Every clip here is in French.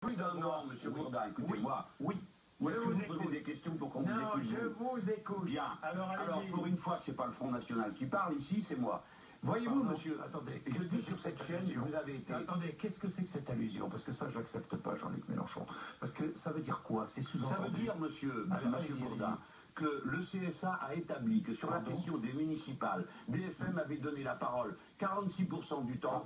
Plus d'un an, monsieur Bourdin, écoutez-moi. Oui. Ou est-ce que vous posez des questions pour qu'on vous écoute? Je vous écoute. Bien. Alors, pour une fois que ce n'est pas le Front National qui parle ici, c'est moi. Voyez-vous, monsieur, attendez, je dis sur cette chaîne, vous avez été... Attendez, qu'est-ce que c'est que cette allusion? Parce que ça, je l'accepte pas, Jean-Luc Mélenchon. Parce que ça veut dire quoi? C'est sous-entendu. Ça veut dire, monsieur Bourdin, que le CSA a établi que sur la question des municipales, BFM avait donné la parole 46% du temps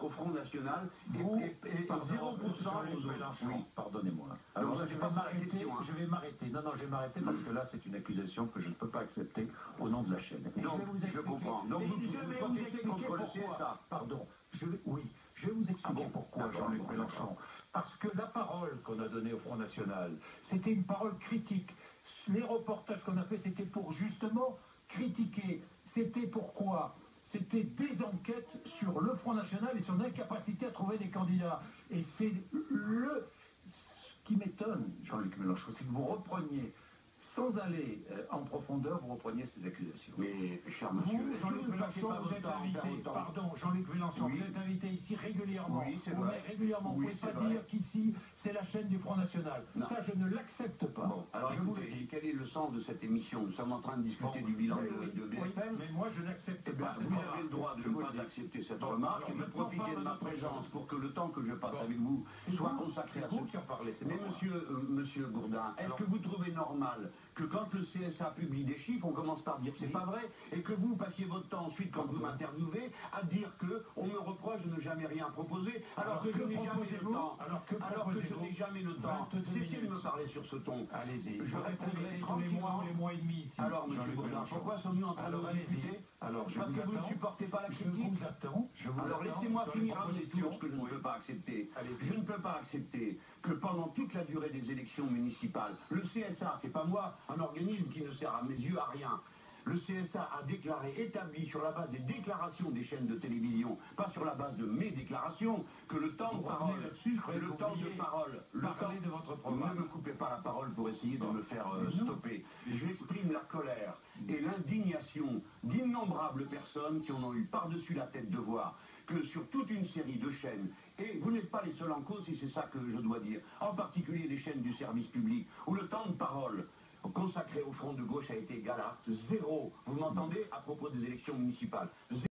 au Front National et 0% aux autres. Oui, pardonnez-moi. Alors, je vais m'arrêter. Non, je vais m'arrêter parce que là, c'est une accusation que je ne peux pas accepter au nom de la chaîne. Et je comprends. Donc, je vais vous expliquer contre le CSA. Pardon. Je vais vous expliquer pourquoi, Jean-Luc Mélenchon. Parce que la parole qu'on a donnée au Front National, c'était une parole critique. Les reportages qu'on a fait, c'était pour justement critiquer. C'était pourquoi? C'était des enquêtes sur le Front National et son incapacité à trouver des candidats. Et c'est ce qui m'étonne, Jean-Luc Mélenchon, c'est que vous repreniez, sans aller en profondeur, vous repreniez ces accusations. Mais, cher monsieur, Jean-Luc Mélenchon, vous êtes invité, pardon, Jean-Luc Mélenchon, vous êtes invité ici régulièrement. Oui, c'est vrai. Régulièrement, vous ne pouvez pas dire qu'ici, c'est la chaîne du Front National. Non. Ça, je ne l'accepte pas. Bon, alors écoutez, quel est le sens de cette émission? Nous sommes en train de discuter du bilan de BFM. Mais moi, je n'accepte pas. Vous avez le droit de ne pas accepter cette remarque et de profiter de ma présence pour que le temps que je passe avec vous soit consacré à ce... qui en parlez. Mais monsieur Bourdin, est-ce que vous trouvez normal que quand le CSA publie des chiffres, on commence par dire que c'est pas vrai, et que vous passiez votre temps ensuite, quand vous m'interviewez, à dire que on me reproche de ne jamais rien proposer, alors que je n'ai jamais le temps. Alors que je n'ai jamais le temps. Cessez de me parler sur ce ton. Allez-y. Je répondrai tranquillement. Les mois et demi ici. Alors, monsieur Bourdin, pourquoi sommes-nous en train de vous discuter? Parce que vous ne supportez pas la critique. Je vous attends. Alors laissez-moi finir un discours, ce que je ne peux pas accepter. Je ne peux pas accepter que pendant toute la durée des élections municipales, le CSA, c'est pas moi, un organisme qui ne sert à mes yeux à rien. Le CSA a déclaré, établi sur la base des déclarations des chaînes de télévision, pas sur la base de mes déclarations, que le temps de parole, de votre programme. Ne me coupez pas la parole pour essayer de me faire stopper. J'exprime la colère et l'indignation d'innombrables personnes qui en ont eu par-dessus la tête de voir que sur toute une série de chaînes, et vous n'êtes pas les seuls en cause, si c'est ça que je dois dire, en particulier les chaînes du service public, où le temps de parole consacré au front de gauche a été égal à 0. Vous m'entendez à propos des élections municipales?